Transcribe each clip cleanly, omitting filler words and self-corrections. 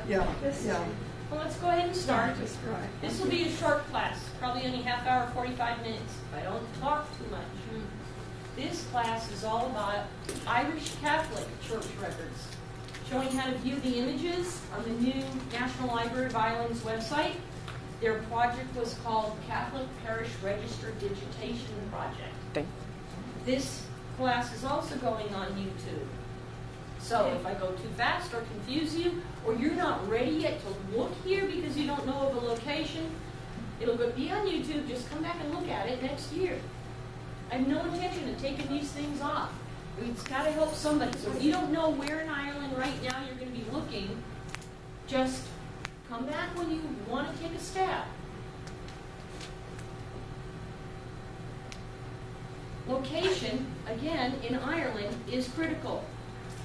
Yeah, This yeah. Well, let's go ahead and start. Just right. This will be a short class, probably only half hour, 45 minutes. I don't talk too much. This class is all about Irish Catholic church records, showing how to view the images on the new National Library of Ireland's website. Their project was called Catholic Parish Register Digitisation Project. Okay. This class is also going on YouTube. So if I go too fast or confuse you, or you're not ready yet to look here because you don't know of a location, it'll be on YouTube. Just come back and look at it next year. I have no intention of taking these things off. It's got to help somebody. So if you don't know where in Ireland right now you're going to be looking, just come back when you want to take a stab. Location, again, in Ireland is critical.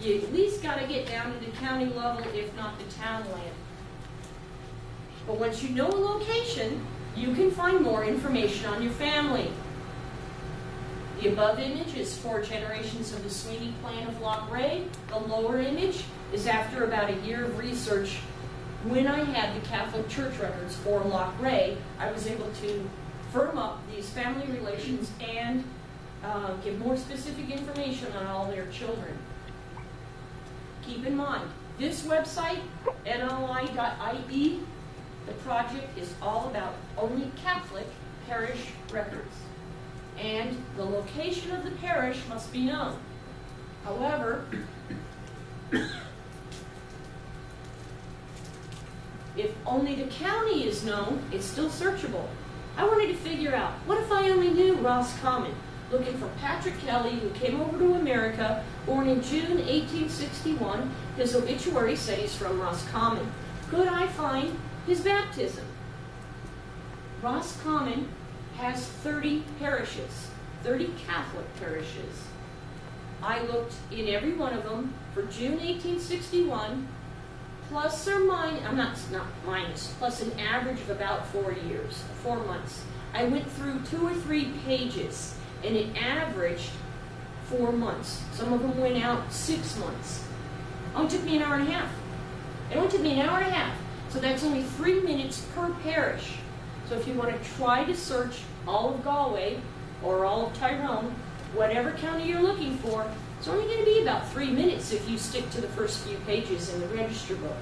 You at least got to get down to the county level, if not the townland. But once you know a location, you can find more information on your family. The above image is 4 generations of the Sweeney clan of Loch Ray. The lower image is after about a year of research. When I had the Catholic Church records for Loch Ray, I was able to firm up these family relations and give more specific information on all their children. Keep in mind, this website, nli.ie, the project is all about only Catholic parish records. And the location of the parish must be known. However, if only the county is known, it's still searchable. I wanted to figure out, what if I only knew Roscommon? Looking for Patrick Kelly, who came over to America, born in June 1861. His obituary said he's from Roscommon. Could I find his baptism? Roscommon has 30 parishes, 30 Catholic parishes. I looked in every one of them for June 1861, plus or minus, not minus, plus an average of about 4 years, 4 months. I went through 2 or 3 pages, and it averaged 4 months. Some of them went out 6 months. It only took me an hour and a half. It only took me an hour and a half. So that's only 3 minutes per parish. So if you want to try to search all of Galway or all of Tyrone, whatever county you're looking for, it's only going to be about 3 minutes if you stick to the first few pages in the register book.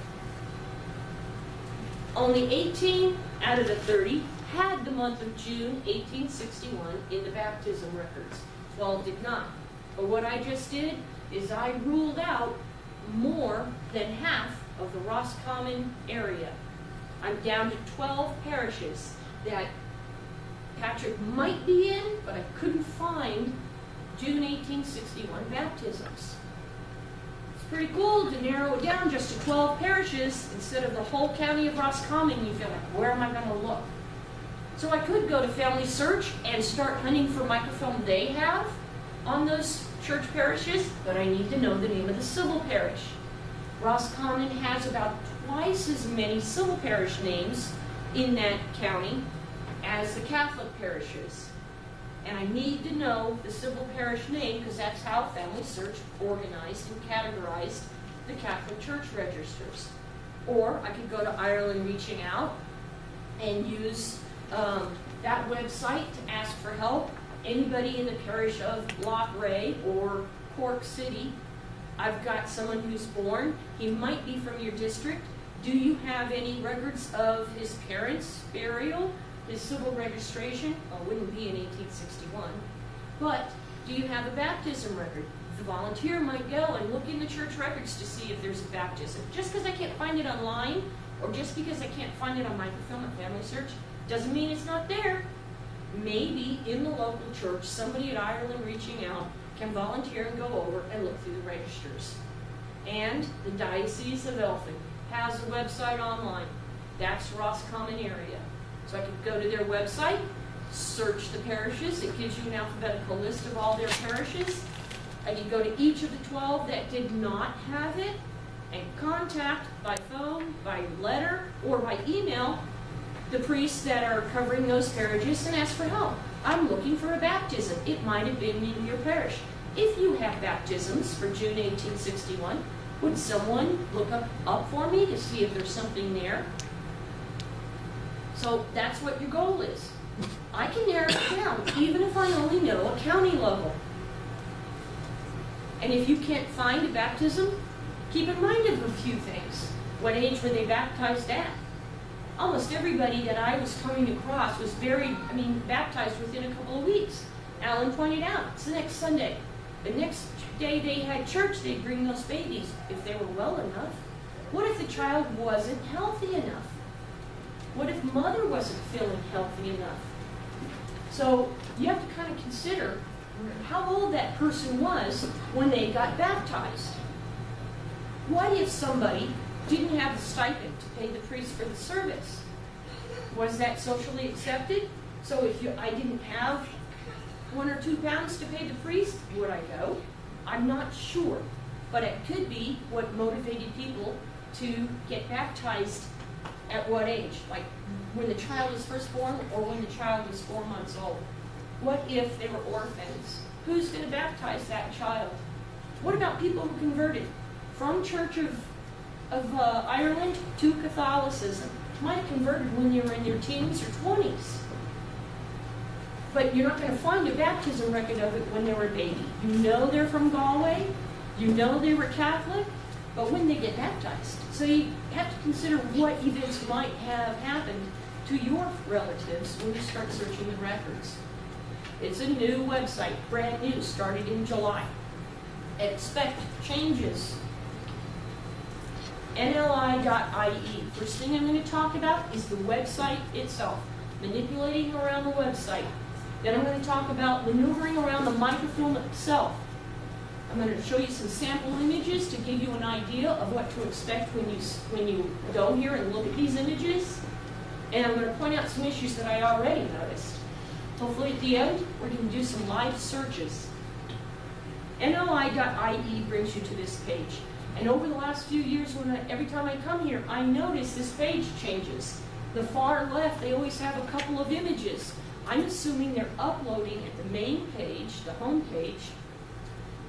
Only 18 out of the 30 had the month of June 1861 in the baptism records. 12 did not. But what I just did is I ruled out more than half of the Roscommon area. I'm down to 12 parishes that Patrick might be in, but I couldn't find June 1861 baptisms. It's pretty cool to narrow it down just to 12 parishes instead of the whole county of Roscommon. You feel like, where am I going to look? So I could go to Family Search and start hunting for microfilm they have on those church parishes, but I need to know the name of the civil parish. Roscommon has about twice as many civil parish names in that county as the Catholic parishes. And I need to know the civil parish name because that's how Family Search organized and categorized the Catholic Church registers. Or I could go to Ireland Reaching Out and use that website to ask for help. Anybody in the parish of Loch Ray or Cork City, I've got someone who's born. He might be from your district. Do you have any records of his parents' burial, his civil registration? Well, it wouldn't be in 1861. But do you have a baptism record? The volunteer might go and look in the church records to see if there's a baptism. Just because I can't find it online, or just because I can't find it on microfilm at Family Search, doesn't mean it's not there. Maybe in the local church, somebody at Ireland Reaching Out can volunteer and go over and look through the registers. And the Diocese of Elphin has a website online. That's Roscommon area. So I could go to their website, search the parishes. It gives you an alphabetical list of all their parishes. I could go to each of the 12 that did not have it and contact by phone, by letter, or by email the priests that are covering those parishes and ask for help. I'm looking for a baptism. It might have been in your parish. If you have baptisms for June 1861, Would someone look up for me to see if there's something there? So that's what your goal is. I can narrow it down, even if I only know a county level. And if you can't find a baptism, keep in mind of a few things. What age were they baptized at? Almost everybody that I was coming across was baptized within a couple of weeks. Alan pointed out, it's the next Sunday. The next day they had church, they'd bring those babies, if they were well enough. What if the child wasn't healthy enough? What if mother wasn't feeling healthy enough? So you have to kind of consider how old that person was when they got baptized. What if somebody didn't have a stipend to pay the priest for the service? Was that socially accepted? So if I didn't have 1 or 2 pounds to pay the priest, would I go? I'm not sure. But it could be what motivated people to get baptized at what age? Like when the child was first born or when the child was 4 months old? What if they were orphans? Who's going to baptize that child? What about people who converted from Church of Ireland to Catholicism? Might have converted when you were in your teens or 20s. But you're not going to find a baptism record of it when they were a baby. You know they're from Galway. You know they were Catholic. But when they get baptized. So you have to consider what events might have happened to your relatives when you start searching the records. It's a new website, brand new, started in July. Expect changes. NLI.ie. First thing I'm going to talk about is the website itself. Manipulating around the website. Then I'm going to talk about maneuvering around the microfilm itself. I'm going to show you some sample images to give you an idea of what to expect when you go here and look at these images. And I'm going to point out some issues that I already noticed. Hopefully at the end, we're going to do some live searches. NLI.ie brings you to this page. And over the last few years, every time I come here, I notice this page changes. The far left, they always have a couple of images. I'm assuming they're uploading at the main page, the home page,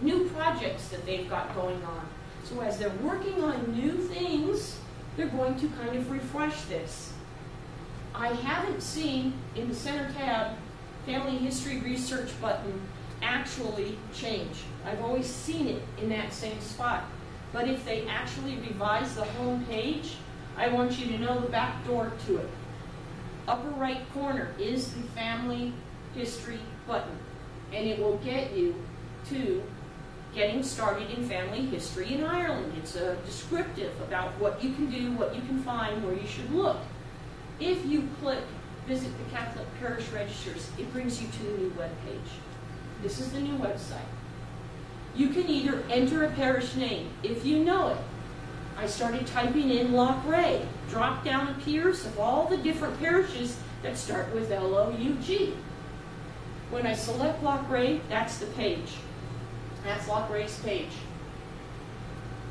new projects that they've got going on. So as they're working on new things, they're going to kind of refresh this. I haven't seen in the center tab, Family History Research button actually change. I've always seen it in that same spot. But if they actually revise the home page, I want you to know the back door to it. Upper right corner is the Family History button, and it will get you to getting started in family history in Ireland. It's a descriptive about what you can do, what you can find, where you should look. If you click Visit the Catholic Parish Registers, it brings you to the new webpage. This is the new website. You can either enter a parish name if you know it. I started typing in Loch Ray. Drop down appears of all the different parishes that start with L-O-U-G. When I select Loch Ray, that's the page. That's Loch Ray's page.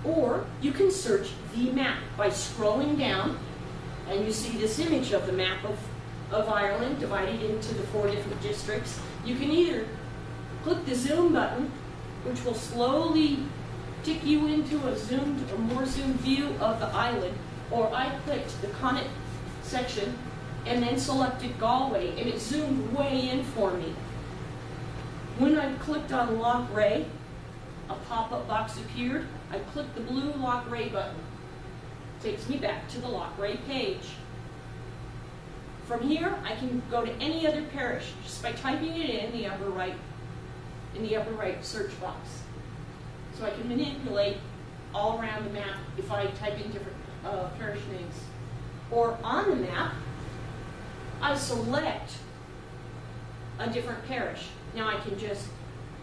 Or you can search the map by scrolling down, and you see this image of the map of Ireland divided into the 4 different districts. You can either click the zoom button, which will slowly tick you into a more zoomed view of the island, or I clicked the Connaught section and then selected Galway, and it zoomed way in for me. When I clicked on Loch Ray, a pop-up box appeared. I clicked the blue Loch Ray button. It takes me back to the Loch Ray page. From here, I can go to any other parish just by typing it in the upper right search box. So I can manipulate all around the map if I type in different parish names. Or on the map, I select a different parish. Now I can just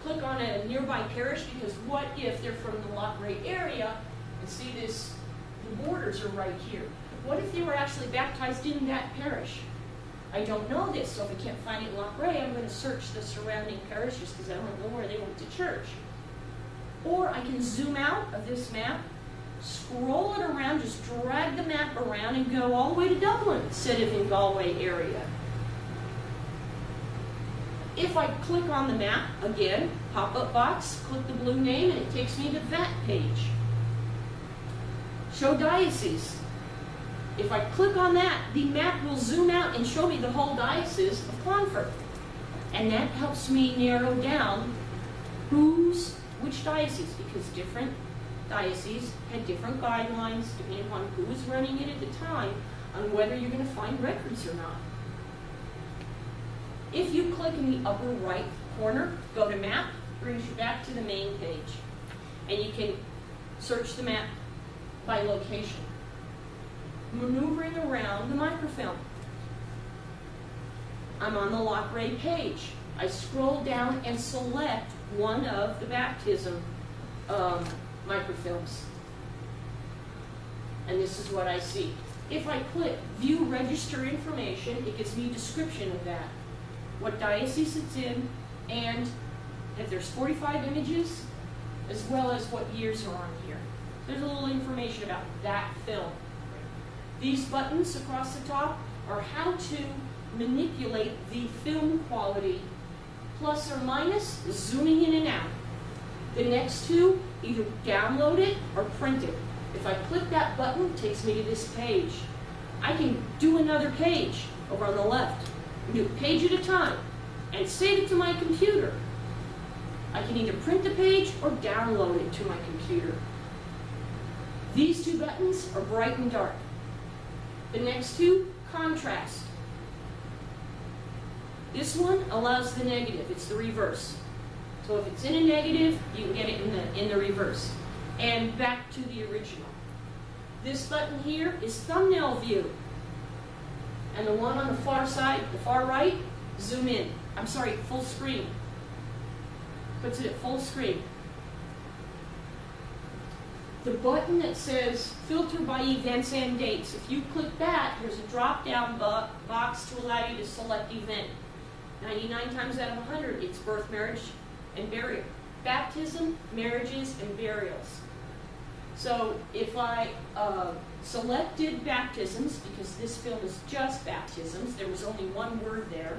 click on a nearby parish, because what if they're from the Loch Ray area and see this, the borders are right here. What if they were actually baptized in that parish? I don't know this, so if I can't find it in Loch Ray, I'm going to search the surrounding parishes because I don't know where they went to church. Or I can zoom out of this map, scroll it around, just drag the map around and go all the way to Dublin instead of in Galway area. If I click on the map, again, pop-up box, click the blue name, and it takes me to that page. Show diocese. If I click on that, the map will zoom out and show me the whole diocese of Clonford. And that helps me narrow down which diocese, because different dioceses had different guidelines depending upon who was running it at the time on whether you're going to find records or not. If you click in the upper right corner, go to map, brings you back to the main page. And you can search the map by location. Maneuvering around the microfilm. I'm on the Lochray page. I scroll down and select one of the baptism microfilms. And this is what I see. If I click View Register Information, it gives me a description of that. What diocese it's in, and if there's 45 images, as well as what years are on here. There's a little information about that film. These buttons across the top are how to manipulate the film quality, plus or minus, zooming in and out. The next two, either download it or print it. If I click that button, it takes me to this page. I can do another page over on the left. Do a page at a time and save it to my computer. I can either print the page or download it to my computer. These two buttons are bright and dark. The next two, contrast. This one allows the negative. It's the reverse. So if it's in a negative, you can get it in the reverse. And back to the original. This button here is thumbnail view. And the one on the far side, the far right, zoom in. I'm sorry, full screen. Puts it at full screen. The button that says filter by events and dates, if you click that, there's a drop-down box to allow you to select event. 99 times out of 100, it's birth, marriage, and burial. Baptism, marriages, and burials. So if I selected baptisms, because this film is just baptisms, there was only one word there,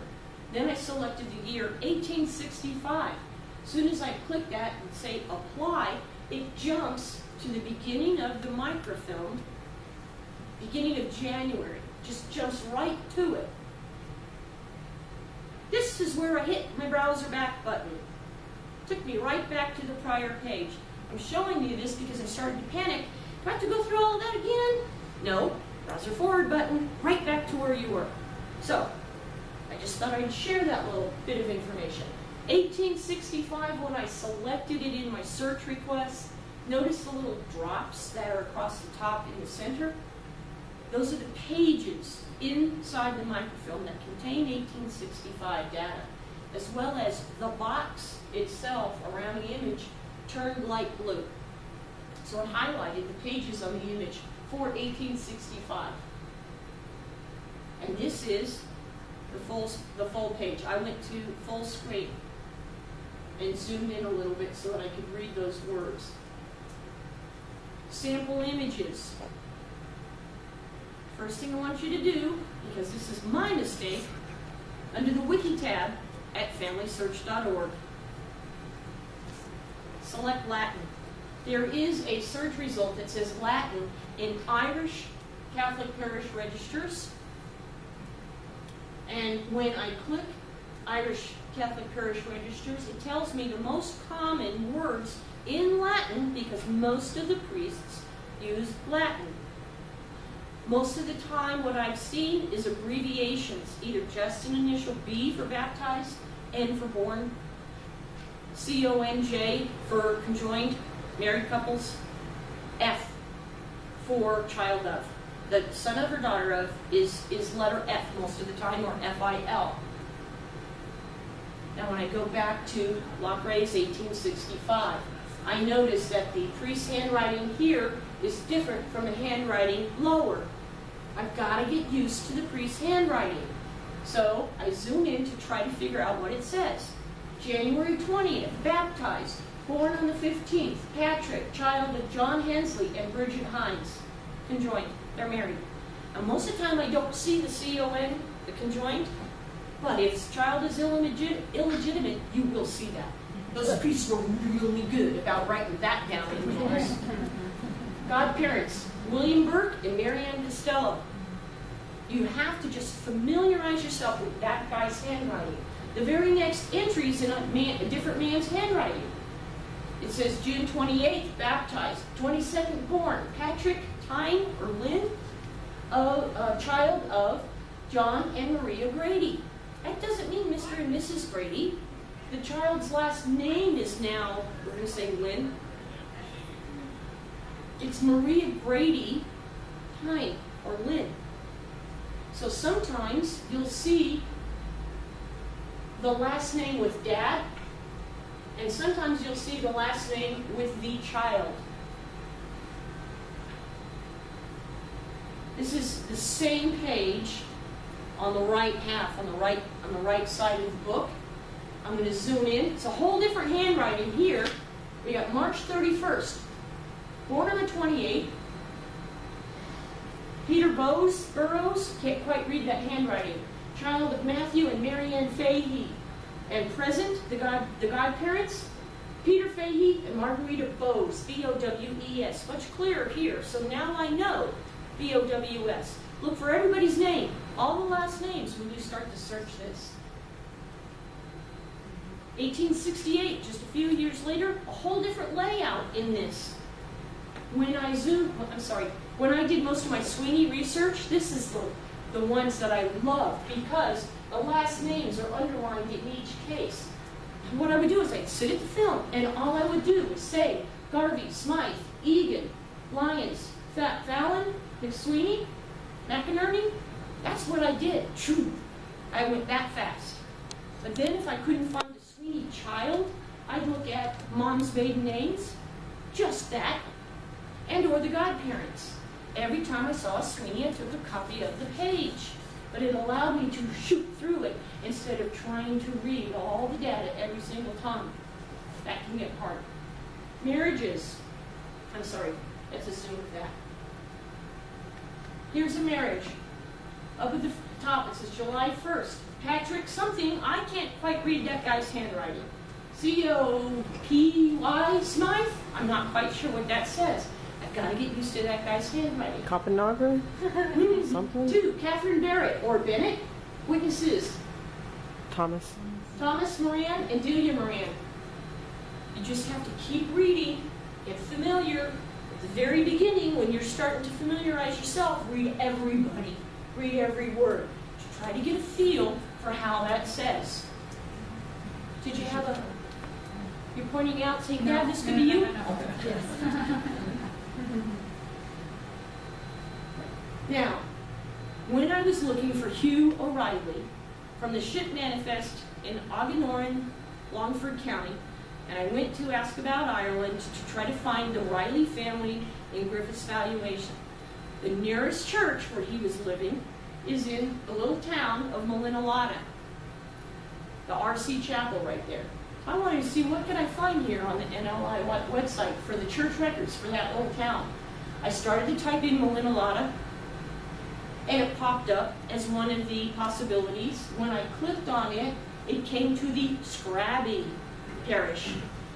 then I selected the year 1865. As soon as I click that and say apply, it jumps to the beginning of the microfilm, beginning of January. Just jumps right to it. This is where I hit my browser back button. Took me right back to the prior page. I'm showing you this because I started to panic. Do I have to go through all of that again? No. Browser forward button, right back to where you were. So, I just thought I'd share that little bit of information. 1865, when I selected it in my search request, notice the little drops that are across the top in the center? Those are the pages inside the microfilm that contain 1865 data, as well as the box itself around the image turned light blue. So it highlighted the pages on the image for 1865. And this is the full page. I went to full screen and zoomed in a little bit so that I could read those words. Sample images. First thing I want you to do, because this is my mistake, under the Wiki tab at familysearch.org, select Latin. There is a search result that says Latin in Irish Catholic Parish Registers. And when I click Irish Catholic Parish Registers, it tells me the most common words in Latin, because most of the priests use Latin. Most of the time what I've seen is abbreviations, either just an initial B for baptized, N for born, C-O-N-J for conjoined, married couples, F for child of. The son of or daughter of is letter F most of the time, or F-I-L. Now when I go back to Lockray's 1865, I notice that the priest's handwriting here is different from the handwriting lower. I've got to get used to the priest's handwriting. So I zoom in to try to figure out what it says. January 20th, baptized, born on the 15th, Patrick, child of John Hensley and Bridget Hines, conjoined. They're married. Now most of the time I don't see the C-O-N, the conjoined, but if the child is illegitimate, you will see that. Those priests were really good about writing that down in the laws. Godparents, William Burke and Marianne Costello. You have to just familiarize yourself with that guy's handwriting. The very next entry is in a different man's handwriting. It says June 28th, baptized. 22nd, born. Patrick, Tyne, or Lynn, a child of John and Maria Grady. That doesn't mean Mr. and Mrs. Grady. The child's last name is now, we're going to say Lynn. It's Maria Grady, Tyne, or Lynn. So sometimes you'll see the last name with dad, and sometimes you'll see the last name with the child. This is the same page on the right half, on the right side of the book. I'm going to zoom in. It's a whole different handwriting here. We got March 31st, born on the 28th. Peter Burrows, can't quite read that handwriting. Child of Matthew and Marianne Fahey. And present, the godparents, Peter Fahey and Margarita Bowes, B-O-W-E-S. Much clearer here. So now I know B-O-W-S. Look for everybody's name, all the last names when you start to search this. 1868, just a few years later, a whole different layout in this. When I did most of my Sweeney research, this is the ones that I love because the last names are underlined in each case. And what I would do is I'd sit at the film, and all I would do was say Garvey, Smythe, Egan, Lyons, Fallon, McSweeney, McInerney. That's what I did. True. I went that fast. But then if I couldn't find a Sweeney child, I'd look at mom's maiden names, just that, and or the godparents. Every time I saw a Sweeney, I took a copy of the page. But it allowed me to shoot through it instead of trying to read all the data every single time. That can get hard. Marriages. Let's assume that. Here's a marriage. Up at the top it says July 1st. Patrick something, I can't quite read that guy's handwriting. C-O-P-Y, Smythe? I'm not quite sure what that says. I've got to get used to that guy's handwriting. Copenhagen? Something? 2, Catherine Barrett or Bennett. Witnesses. Thomas Moran and Delia Moran. You just have to keep reading, get familiar. At the very beginning, when you're starting to familiarize yourself, read everybody. Read every word. Try to get a feel for how that says. Did you have a... You're pointing out, saying, Dad, this could be you? No. Yes. Now, when I was looking for Hugh O'Reilly from the ship manifest in Oganoran, Longford County, and I went to ask about Ireland to try to find the Riley family in Griffith's Valuation. The nearest church where he was living is in the little town of Molinalada, the RC Chapel right there. I wanted to see what could I find here on the NLI website for the church records for that little town. I started to type in Molinalada, and it popped up as one of the possibilities. When I clicked on it, it came to the Scrabby Parish,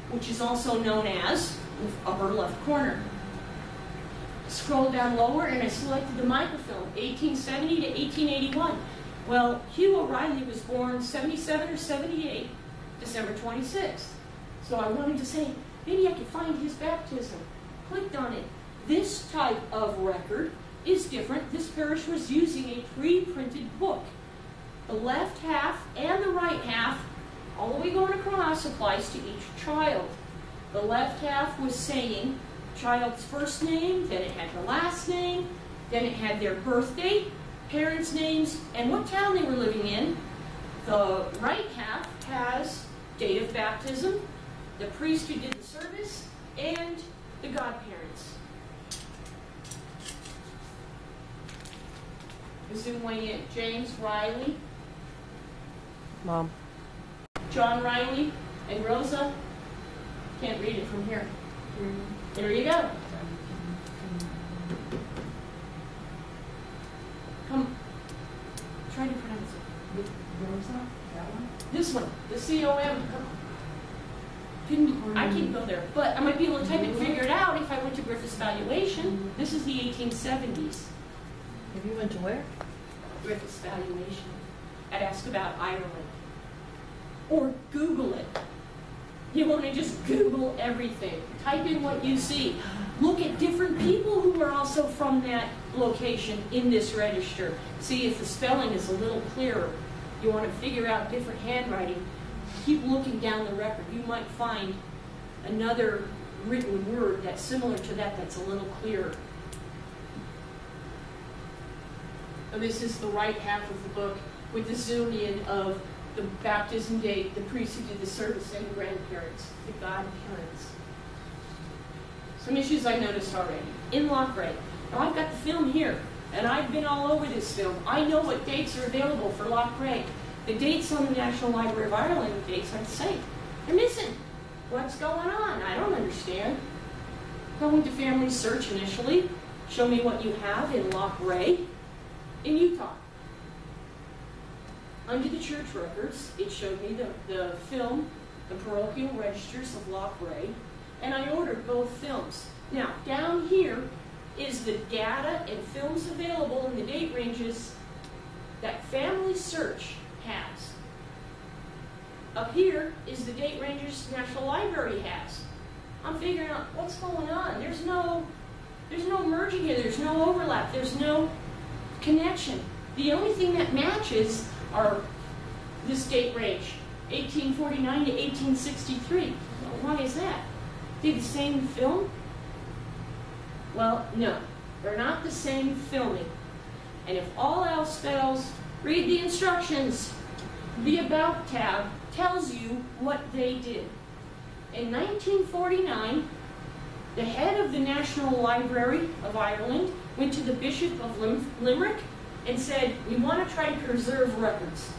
which is also known as the upper left corner. Scroll down lower, and I selected the microfilm, 1870 to 1881. Well, Hugh O'Reilly was born 77 or 78, December 26th. So I wanted to say, maybe I could find his baptism. Clicked on it. This type of record is different. This parish was using a pre-printed book. The left half and the right half, all the way going across, applies to each child. The left half was saying child's first name, then it had the last name, then it had their birth date, parents' names, and what town they were living in. The right half has date of baptism, the priest who did the service, and the godparents. Zoom way in. James Riley, Mom. John Riley, and Rosa. Can't read it from here. There you go. Come. Try to pronounce it. Rosa? That one? This one, the C-O-M. I can't go there, but I might be able to type it and figure it out if I went to Griffith's Valuation. This is the 1870s. If you went to where? Griffith's Valuation. I'd ask about Ireland. Or Google it. You want to just Google everything. Type in what you see. Look at different people who are also from that location in this register. See if the spelling is a little clearer. You want to figure out different handwriting. Keep looking down the record. You might find another written word that's similar to that that's a little clearer. And this is the right half of the book with the zoom in of the baptism date, the priest who did the service, and the grandparents, the godparents. Some issues I noticed already. In Loughrea. Now I've got the film here, and I've been all over this film. I know what dates are available for Loughrea. The dates on the National Library of Ireland, the dates aren't the same. They're missing. What's going on? I don't understand. Going to Family Search initially. Show me what you have in Loughrea in Utah. Under the church records, it showed me the film, the parochial registers of Loughrea, and I ordered both films. Now, down here is the data and films available in the date ranges that Family Search has. Up here is the date ranges National Library has. I'm figuring out what's going on. There's no merging here. There's no overlap. There's no connection. The only thing that matches are this date range, 1849 to 1863. Well, why is that? They the same film? Well, no. They're not the same filming. And if all else fails, read the instructions. The About tab tells you what they did. In 1949, the head of the National Library of Ireland went to the Bishop of Limerick and said, we want to try to preserve records.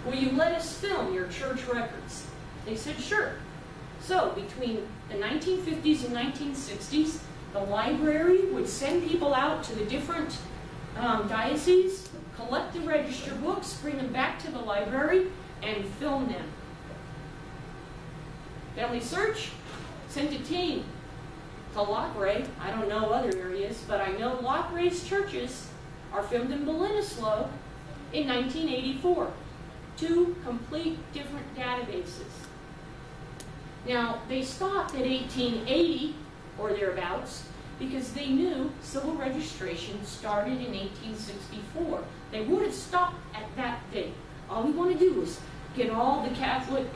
Will you let us film your church records? They said, sure. So between the 1950s and 1960s, the library would send people out to the different dioceses, collect the register books, bring them back to the library, and film them. Family Search sent a team to Loughrea. I don't know other areas, but I know Loughrea's churches are filmed in Ballinasloe in 1984. Two complete different databases. Now, they stopped at 1880 or thereabouts because they knew civil registration started in 1864. They would have stopped at that date. All we want to do is get all the Catholic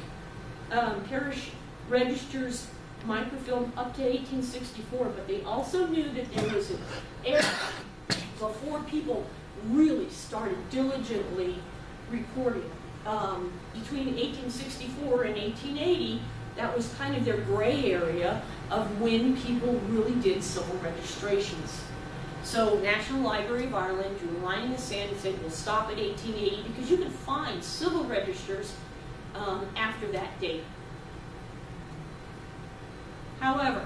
parish registers microfilm up to 1864, but they also knew that there was an era before people really started diligently recording. Between 1864 and 1880, that was kind of their gray area of when people really did civil registrations. So National Library of Ireland drew a line in the sand and said, we'll stop at 1880 because you can find civil registers after that date. However,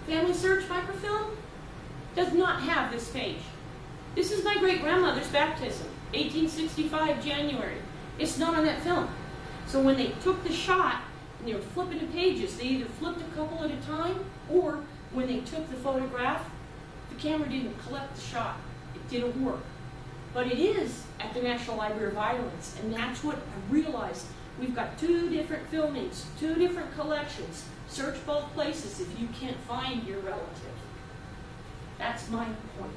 Family Search microfilm does not have this page. This is my great-grandmother's baptism, 1865 January. It's not on that film. So when they took the shot and they were flipping the pages, they either flipped a couple at a time, or when they took the photograph, the camera didn't collect the shot. It didn't work. But it is at the National Library of Ireland, and that's what I realized. We've got two different filmings, two different collections. Search both places if you can't find your relative. That's my point.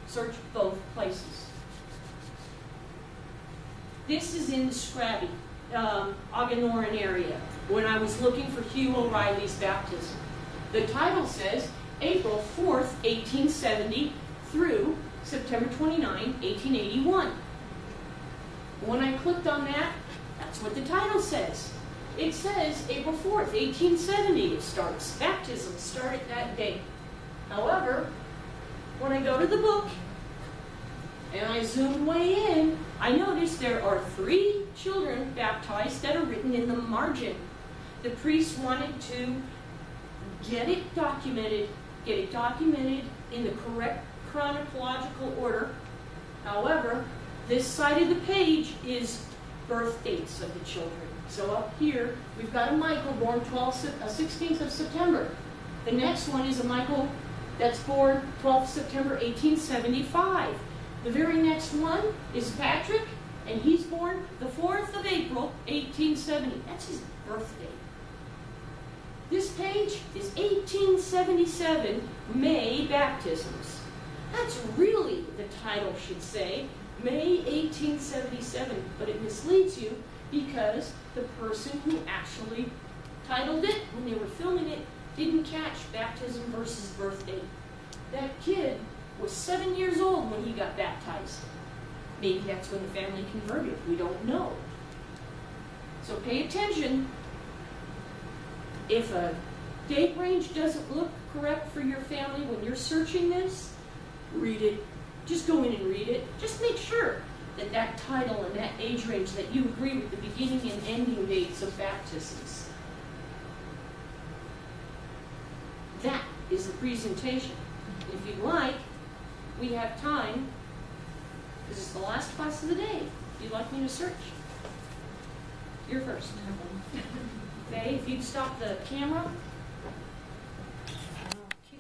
Search both places. This is in the Scrabby, Oganoran area, when I was looking for Hugh O'Reilly's baptism. The title says April 4th, 1870 through September 29, 1881. When I clicked on that, that's what the title says. It says April 4th, 1870 it starts. Baptism started that day. However, when I go to the book and I zoom way in, I notice there are 3 children baptized that are written in the margin. The priest wanted to get it documented in the correct chronological order. However, this side of the page is birth dates of the children. So up here, we've got a Michael born 16th of September. The next one is a Michael that's born 12th September 1875. The very next one is Patrick, and he's born the 4th of April 1870. That's his birthday. This page is 1877 May baptisms. That's really, the title should say, May 1877, but it misleads you because the person who actually titled it when they were filming it didn't catch baptism versus birth date. That kid was 7 years old when he got baptized. Maybe that's when the family converted. We don't know. So pay attention. If a date range doesn't look correct for your family when you're searching this, read it. Just go in and read it. Just make sure that that title and that age range, that you agree with the beginning and ending dates of baptisms. That is the presentation. If you'd like, we have time. This is the last class of the day. If you'd like me to search, you're first. Okay, if you'd stop the camera.